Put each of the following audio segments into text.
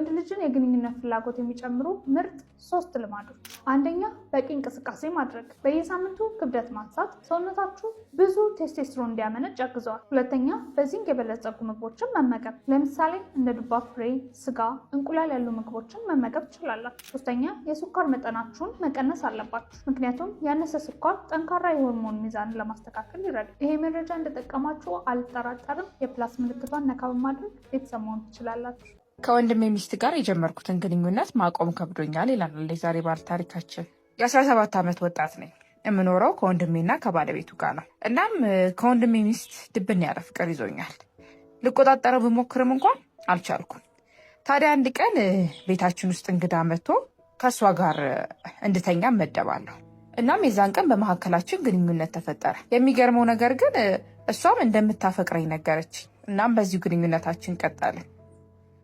የወንድ ልጅን የግንኙነት ፍላጎት የሚጨምሩ ምርጥ 3 ልማዶች። አንደኛ፣ በቂ እንቅስቃሴ ማድረግ። በየሳምንቱ ክብደት ማንሳት ሰውነታችሁ ብዙ ቴስቴስትሮን እንዲያመነጭ ያግዘዋል። ሁለተኛ፣ በዚንክ የበለጸጉ ምግቦችን መመገብ። ለምሳሌ እንደ ዱባ ፍሬ፣ ስጋ፣ እንቁላል ያሉ ምግቦችን መመገብ ትችላላችሁ። ሶስተኛ፣ የስኳር መጠናችሁን መቀነስ አለባችሁ። ምክንያቱም ያነሰ ስኳር ጠንካራ የሆርሞን ሚዛንን ለማስተካከል ይረዳል። ይሄ መረጃ እንደጠቀማችሁ አልጠራጠርም። የፕላስ ምልክቷን ነካ በማድረግ ቤተሰብ መሆን ትችላላችሁ። ከወንድሜ ሚስት ጋር የጀመርኩትን ግንኙነት ማቆም ከብዶኛል ይላል የዛሬ ባለ ታሪካችን። የ17 ዓመት ወጣት ነኝ። የምኖረው ከወንድሜና ከባለቤቱ ጋር ነው። እናም ከወንድሜ ሚስት ድብን ያለ ፍቅር ይዞኛል። ልቆጣጠረው ብሞክርም እንኳን አልቻልኩም። ታዲያ አንድ ቀን ቤታችን ውስጥ እንግዳ መጥቶ ከእሷ ጋር እንድተኛ መደባለሁ። እናም የዛን ቀን በመካከላችን ግንኙነት ተፈጠረ። የሚገርመው ነገር ግን እሷም እንደምታፈቅረኝ ነገረች። እናም በዚሁ ግንኙነታችን ቀጠልን።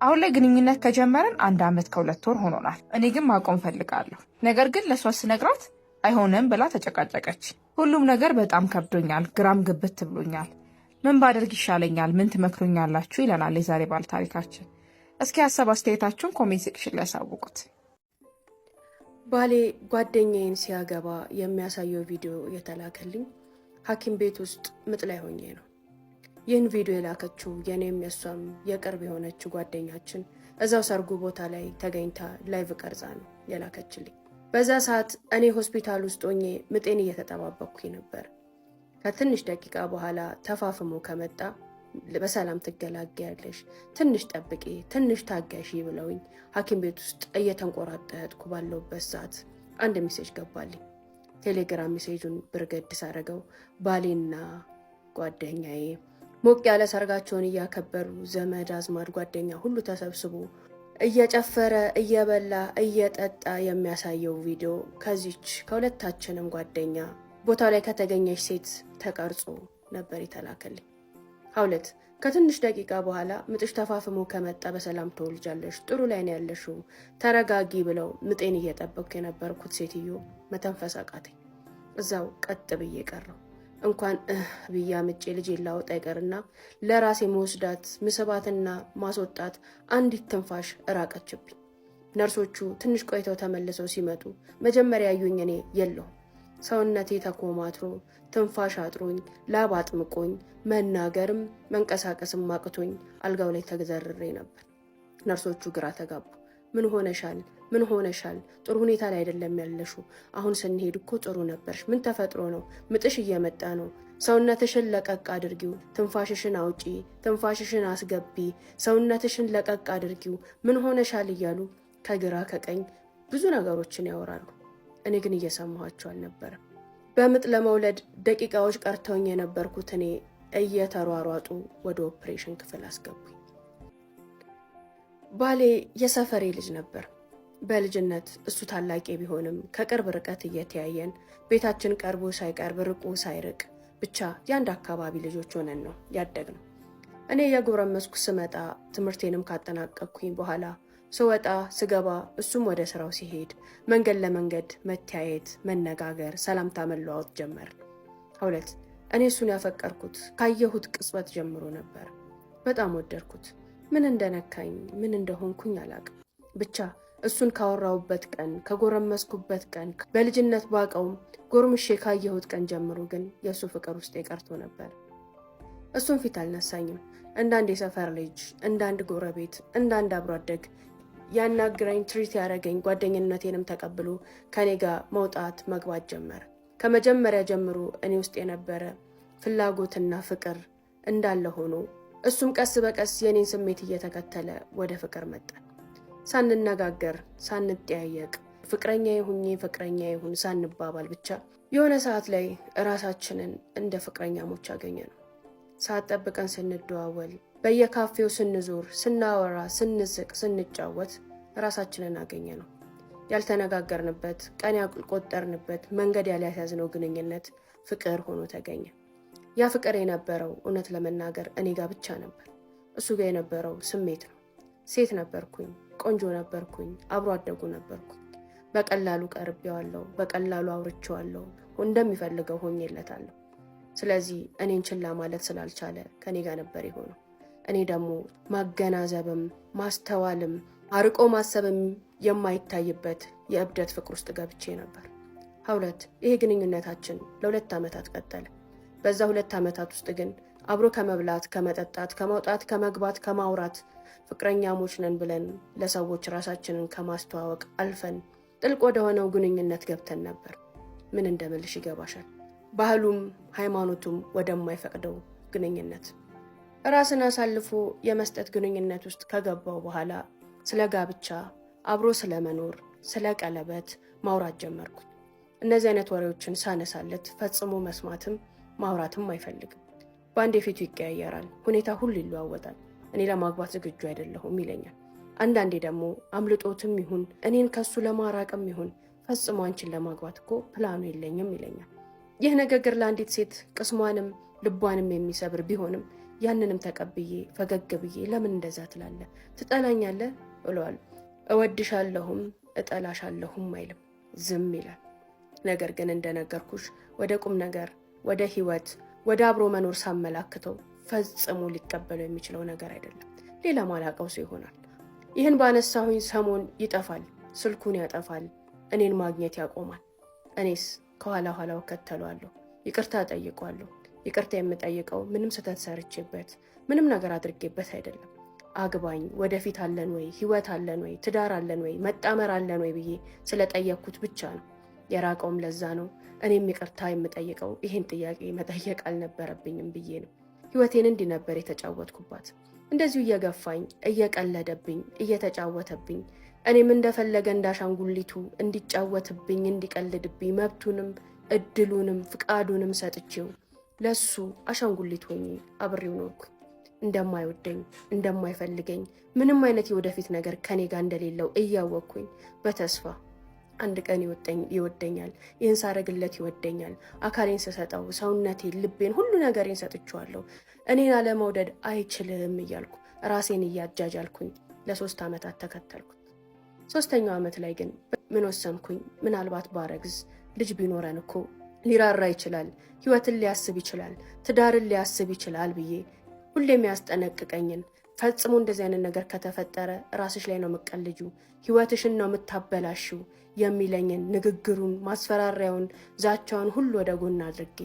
አሁን ላይ ግንኙነት ከጀመረን 1 ዓመት ከ2 ወር ሆኖናል። እኔ ግን ማቆም ፈልጋለሁ። ነገር ግን ለእሷ ስነግራት አይሆንም ብላ ተጨቃጨቀች። ሁሉም ነገር በጣም ከብዶኛል፣ ግራም ግብት ብሎኛል። ምን ባደርግ ይሻለኛል? ምን ትመክሩኛላችሁ? ይለናል የዛሬ ባለ ታሪካችን። እስኪ ሀሳብ አስተያየታችሁን ኮሜንት ሴክሽን ላይ ያሳውቁት። ባሌ ጓደኛዬን ሲያገባ የሚያሳየው ቪዲዮ የተላከልኝ ሐኪም ቤት ውስጥ ምጥ ላይ ሆኜ ነው። ይህን ቪዲዮ የላከችው የኔም የሷም የቅርብ የሆነችው ጓደኛችን እዛው ሰርጉ ቦታ ላይ ተገኝታ ላይቭ ቀርጻ ነው የላከችልኝ። በዛ ሰዓት እኔ ሆስፒታል ውስጥ ሆኜ ምጤን እየተጠባበቅኩኝ ነበር። ከትንሽ ደቂቃ በኋላ ተፋፍሞ ከመጣ በሰላም ትገላገያለሽ፣ ትንሽ ጠብቂ፣ ትንሽ ታጋሺ ብለውኝ ሐኪም ቤት ውስጥ እየተንቆራጠጥኩ ባለውበት ሰዓት አንድ ሜሴጅ ገባልኝ። ቴሌግራም ሜሴጁን ብርገድ ሳረገው ባሌና ጓደኛዬ ሞቅ ያለ ሰርጋቸውን እያከበሩ ዘመድ አዝማድ ጓደኛ ሁሉ ተሰብስቦ እየጨፈረ እየበላ እየጠጣ የሚያሳየው ቪዲዮ ከዚች ከሁለታችንም ጓደኛ ቦታው ላይ ከተገኘች ሴት ተቀርጾ ነበር የተላከልኝ። ሀውለት ከትንሽ ደቂቃ በኋላ ምጥሽ ተፋፍሞ ከመጣ በሰላም ትወልጃለሽ፣ ጥሩ ላይ ነው ያለሽው፣ ተረጋጊ ብለው ምጤን እየጠበቅኩ የነበርኩት ሴትዮ መተንፈስ አቃተኝ። እዛው ቀጥ ብዬ ቀረው። እንኳን ብያ ምጬ ልጅ ላወጣ ይቀርና ለራሴ መወስዳት ምስባትና ማስወጣት አንዲት ትንፋሽ እራቀችብኝ። ነርሶቹ ትንሽ ቆይተው ተመልሰው ሲመጡ መጀመሪያ ያዩኝ እኔ የለሁም። ሰውነቴ ተኮማትሮ ትንፋሽ አጥሮኝ ላብ አጥምቆኝ መናገርም መንቀሳቀስም አቅቶኝ አልጋው ላይ ተዘርሬ ነበር። ነርሶቹ ግራ ተጋቡ። ምን ሆነሻል? ምን ሆነሻል? ጥሩ ሁኔታ ላይ አይደለም ያለሹ። አሁን ስንሄድ እኮ ጥሩ ነበርሽ። ምን ተፈጥሮ ነው? ምጥሽ እየመጣ ነው። ሰውነትሽን ለቀቅ አድርጊው፣ ትንፋሽሽን አውጪ፣ ትንፋሽሽን አስገቢ፣ ሰውነትሽን ለቀቅ አድርጊው፣ ምን ሆነሻል እያሉ ከግራ ከቀኝ ብዙ ነገሮችን ያወራሉ። እኔ ግን እየሰማኋቸው አልነበረም። በምጥ ለመውለድ ደቂቃዎች ቀርተውኝ የነበርኩት እኔ እየተሯሯጡ ወደ ኦፕሬሽን ክፍል አስገቡኝ። ባሌ የሰፈሬ ልጅ ነበር። በልጅነት እሱ ታላቄ ቢሆንም ከቅርብ ርቀት እየተያየን ቤታችን ቀርቦ ሳይቀርብ ርቆ ሳይርቅ ብቻ የአንድ አካባቢ ልጆች ሆነን ነው ያደግነው። እኔ የጎረመስኩ ስመጣ ትምህርቴንም ካጠናቀቅኩኝ በኋላ ስወጣ ስገባ እሱም ወደ ስራው ሲሄድ መንገድ ለመንገድ መተያየት፣ መነጋገር፣ ሰላምታ መለዋወጥ ጀመር። ሀውለት እኔ እሱን ያፈቀርኩት ካየሁት ቅጽበት ጀምሮ ነበር። በጣም ወደድኩት። ምን እንደነካኝ ምን እንደሆንኩኝ አላቅም። ብቻ እሱን ካወራውበት ቀን ከጎረመስኩበት ቀን በልጅነት ባቀውም ጎርምሼ ካየሁት ቀን ጀምሮ ግን የእሱ ፍቅር ውስጥ የቀርቶ ነበር። እሱን ፊት አልነሳኝም። እንዳንድ የሰፈር ልጅ፣ እንዳንድ ጎረቤት፣ እንዳንድ አብሮ አደግ ያናግረኝ፣ ትሪት ያደረገኝ፣ ጓደኝነቴንም ተቀብሎ ከኔ ጋር መውጣት መግባት ጀመረ። ከመጀመሪያ ጀምሮ እኔ ውስጥ የነበረ ፍላጎትና ፍቅር እንዳለ ሆኖ እሱም ቀስ በቀስ የኔን ስሜት እየተከተለ ወደ ፍቅር መጣ። ሳንነጋገር ሳንጠያየቅ ፍቅረኛ ይሁን ፍቅረኛ ይሁን ሳንባባል ብቻ የሆነ ሰዓት ላይ ራሳችንን እንደ ፍቅረኛሞች አገኘ ነው። ሰዓት ጠብቀን ስንደዋወል፣ በየካፌው ስንዞር፣ ስናወራ፣ ስንስቅ፣ ስንጫወት ራሳችንን አገኘ ነው። ያልተነጋገርንበት ቀን ያልቆጠርንበት መንገድ ያልያዝነው ግንኙነት ፍቅር ሆኖ ተገኘ። ያ ፍቅር የነበረው እውነት ለመናገር እኔ ጋር ብቻ ነበር። እሱ ጋር የነበረው ስሜት ነው። ሴት ነበርኩኝ፣ ቆንጆ ነበርኩኝ፣ አብሮ አደጉ ነበርኩኝ። በቀላሉ ቀርቤዋለሁ፣ በቀላሉ አውርቼዋለሁ፣ እንደሚፈልገው ሆኜለታለሁ። ስለዚህ እኔን ችላ ማለት ስላልቻለ ከኔ ጋር ነበር የሆነው። እኔ ደግሞ ማገናዘብም ማስተዋልም አርቆ ማሰብም የማይታይበት የእብደት ፍቅር ውስጥ ገብቼ ነበር። 2 ይሄ ግንኙነታችን ለ2 ዓመታት ቀጠለ። በዛ 2 ዓመታት ውስጥ ግን አብሮ ከመብላት፣ ከመጠጣት፣ ከመውጣት፣ ከመግባት፣ ከማውራት ፍቅረኛሞች ነን ብለን ለሰዎች ራሳችንን ከማስተዋወቅ አልፈን ጥልቅ ወደ ሆነው ግንኙነት ገብተን ነበር። ምን እንደምልሽ ይገባሻል። ባህሉም ሃይማኖቱም ወደማይፈቅደው ግንኙነት ራስን አሳልፎ የመስጠት ግንኙነት ውስጥ ከገባው በኋላ ስለ ጋብቻ፣ አብሮ ስለመኖር፣ ስለ ቀለበት ማውራት ጀመርኩ። እነዚህ አይነት ወሬዎችን ሳነሳለት ፈጽሞ መስማትም ማውራትም አይፈልግም። በአንዴ ፊቱ ይቀያየራል፣ ሁኔታ ሁሉ ይለዋወጣል። እኔ ለማግባት ዝግጁ አይደለሁም ይለኛል። አንዳንዴ ደግሞ አምልጦትም ይሁን እኔን ከሱ ለማራቅም ይሁን ፈጽሞ አንቺን ለማግባት እኮ ፕላኑ የለኝም ይለኛል። ይህ ንግግር ለአንዲት ሴት ቅስሟንም ልቧንም የሚሰብር ቢሆንም ያንንም ተቀብዬ ፈገግ ብዬ ለምን እንደዛ ትላለህ? ትጠላኛለህ እለዋለሁ። እወድሻለሁም እጠላሻለሁም አይልም፣ ዝም ይላል። ነገር ግን እንደነገርኩሽ ወደ ቁም ነገር፣ ወደ ህይወት፣ ወደ አብሮ መኖር ሳመላክተው ፈጽሞ ሊቀበለው የሚችለው ነገር አይደለም። ሌላ ማላቀው ሰው ይሆናል። ይህን ባነሳሁኝ ሰሞን ይጠፋል፣ ስልኩን ያጠፋል፣ እኔን ማግኘት ያቆማል። እኔስ ከኋላ ኋላው ከተለዋለሁ፣ ይቅርታ ጠይቋለሁ። ይቅርታ የምጠይቀው ምንም ስህተት ሰርቼበት ምንም ነገር አድርጌበት አይደለም። አግባኝ፣ ወደፊት አለን ወይ፣ ህይወት አለን ወይ፣ ትዳር አለን ወይ፣ መጣመር አለን ወይ ብዬ ስለጠየቅኩት ብቻ ነው። የራቀውም ለዛ ነው። እኔም ይቅርታ የምጠይቀው ይሄን ጥያቄ መጠየቅ አልነበረብኝም ብዬ ነው። ህይወቴን እንዲህ ነበር የተጫወትኩባት። እንደዚሁ እየገፋኝ፣ እየቀለደብኝ፣ እየተጫወተብኝ እኔም እንደፈለገ እንዳሻንጉሊቱ እንዲጫወትብኝ፣ እንዲቀልድብኝ መብቱንም እድሉንም ፍቃዱንም ሰጥቼው ለሱ አሻንጉሊት ሆኜ አብሬው ኖርኩ። እንደማይወደኝ፣ እንደማይፈልገኝ፣ ምንም አይነት የወደፊት ነገር ከኔ ጋር እንደሌለው እያወቅኩኝ በተስፋ አንድ ቀን ይወደኛል፣ ይህን ሳረግለት ይወደኛል፣ አካሌን ስሰጠው ሰውነቴን፣ ልቤን፣ ሁሉ ነገሬን ሰጥቼዋለሁ፣ እኔን አለመውደድ አይችልም እያልኩ ራሴን እያጃጃልኩኝ ለ3 ዓመታት ተከተልኩት። 3ኛው ዓመት ላይ ግን ምን ወሰንኩኝ? ምናልባት ባረግዝ ልጅ ቢኖረን እኮ ሊራራ ይችላል፣ ህይወትን ሊያስብ ይችላል፣ ትዳርን ሊያስብ ይችላል ብዬ ሁሌም ያስጠነቅቀኝን ፈጽሞ እንደዚህ አይነት ነገር ከተፈጠረ ራስሽ ላይ ነው የምትቀልጁ፣ ህይወትሽን ነው የምታበላሽው የሚለኝን ንግግሩን፣ ማስፈራሪያውን፣ ዛቻውን ሁሉ ወደ ጎን አድርጌ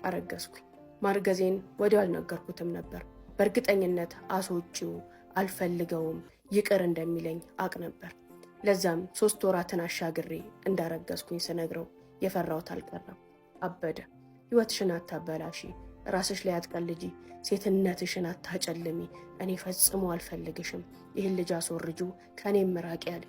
አረገዝኩኝ። ማርገዜን ወዲያው አልነገርኩትም ነበር። በእርግጠኝነት አስወጪው፣ አልፈልገውም፣ ይቅር እንደሚለኝ አቅ ነበር። ለዛም 3 ወራትን አሻግሬ እንዳረገዝኩኝ ስነግረው የፈራሁት አልቀረም። አበደ። ህይወትሽን አታበላሺ፣ ራስሽ ላይ አትቀልጂ፣ ሴትነትሽን አታጨልሚ፣ እኔ ፈጽሞ አልፈልግሽም፣ ይህን ልጅ አስወርጁ፣ ከኔም ምራቂ ያለ።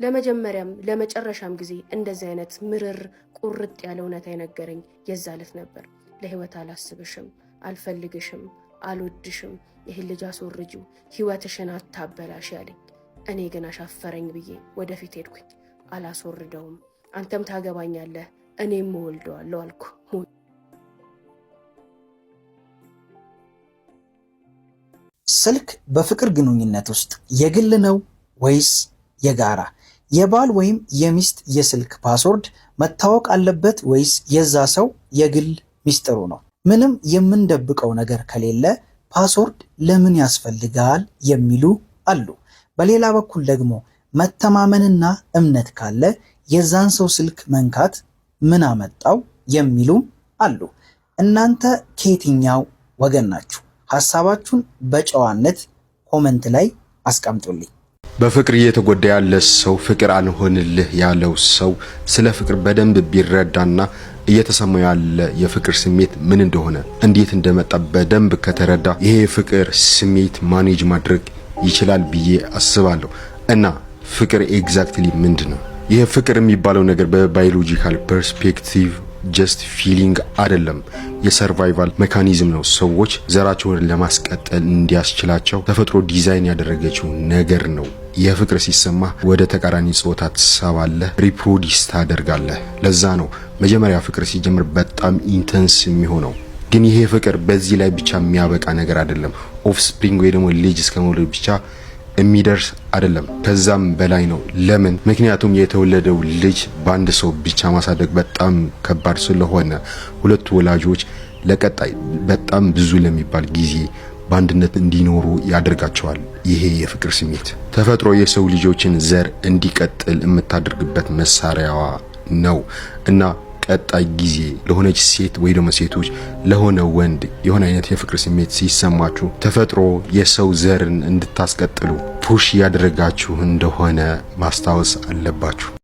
ለመጀመሪያም ለመጨረሻም ጊዜ እንደዚህ አይነት ምርር ቁርጥ ያለ እውነት የነገረኝ የዛ ዕለት ነበር። ለህይወት አላስብሽም፣ አልፈልግሽም፣ አልወድሽም፣ ይህን ልጅ አስወርጁ፣ ህይወትሽን አታበላሽ ያለኝ። እኔ ግን አሻፈረኝ ብዬ ወደፊት ሄድኩኝ። አላስወርደውም፣ አንተም ታገባኛለህ፣ እኔም እወልደዋለሁ አልኩ። ስልክ በፍቅር ግንኙነት ውስጥ የግል ነው ወይስ የጋራ? የባል ወይም የሚስት የስልክ ፓስወርድ መታወቅ አለበት ወይስ የዛ ሰው የግል ሚስጥሩ ነው? ምንም የምንደብቀው ነገር ከሌለ ፓስወርድ ለምን ያስፈልጋል የሚሉ አሉ። በሌላ በኩል ደግሞ መተማመንና እምነት ካለ የዛን ሰው ስልክ መንካት ምን አመጣው የሚሉም አሉ። እናንተ ከየትኛው ወገን ናችሁ? ሐሳባችሁን በጨዋነት ኮመንት ላይ አስቀምጡልኝ። በፍቅር እየተጎዳ ያለ ሰው ፍቅር አልሆንልህ ያለው ሰው ስለ ፍቅር በደንብ ቢረዳና እየተሰማው ያለ የፍቅር ስሜት ምን እንደሆነ እንዴት እንደመጣ በደንብ ከተረዳ ይሄ የፍቅር ስሜት ማኔጅ ማድረግ ይችላል ብዬ አስባለሁ። እና ፍቅር ኤግዛክትሊ ምንድነው? ይሄ ፍቅር የሚባለው ነገር በባዮሎጂካል ፐርስፔክቲቭ ጀስት ፊሊንግ አይደለም፣ የሰርቫይቫል ሜካኒዝም ነው። ሰዎች ዘራቸውን ለማስቀጠል እንዲያስችላቸው ተፈጥሮ ዲዛይን ያደረገችው ነገር ነው። የፍቅር ሲሰማ ወደ ተቃራኒ ጾታ ትሳባለህ፣ ሪፕሮዲስ ታደርጋለህ። ለዛ ነው መጀመሪያ ፍቅር ሲጀምር በጣም ኢንተንስ የሚሆነው። ግን ይሄ ፍቅር በዚህ ላይ ብቻ የሚያበቃ ነገር አይደለም። ኦፍስፕሪንግ ወይ ደግሞ ልጅ እስከመውለድ ብቻ የሚደርስ አይደለም፣ ከዛም በላይ ነው። ለምን? ምክንያቱም የተወለደው ልጅ በአንድ ሰው ብቻ ማሳደግ በጣም ከባድ ስለሆነ ሁለቱ ወላጆች ለቀጣይ በጣም ብዙ ለሚባል ጊዜ በአንድነት እንዲኖሩ ያደርጋቸዋል። ይሄ የፍቅር ስሜት ተፈጥሮ የሰው ልጆችን ዘር እንዲቀጥል የምታደርግበት መሳሪያዋ ነው እና ቀጣይ ጊዜ ለሆነች ሴት ወይ ደግሞ ሴቶች ለሆነ ወንድ የሆነ አይነት የፍቅር ስሜት ሲሰማችሁ ተፈጥሮ የሰው ዘርን እንድታስቀጥሉ ፑሽ ያደረጋችሁ እንደሆነ ማስታወስ አለባችሁ።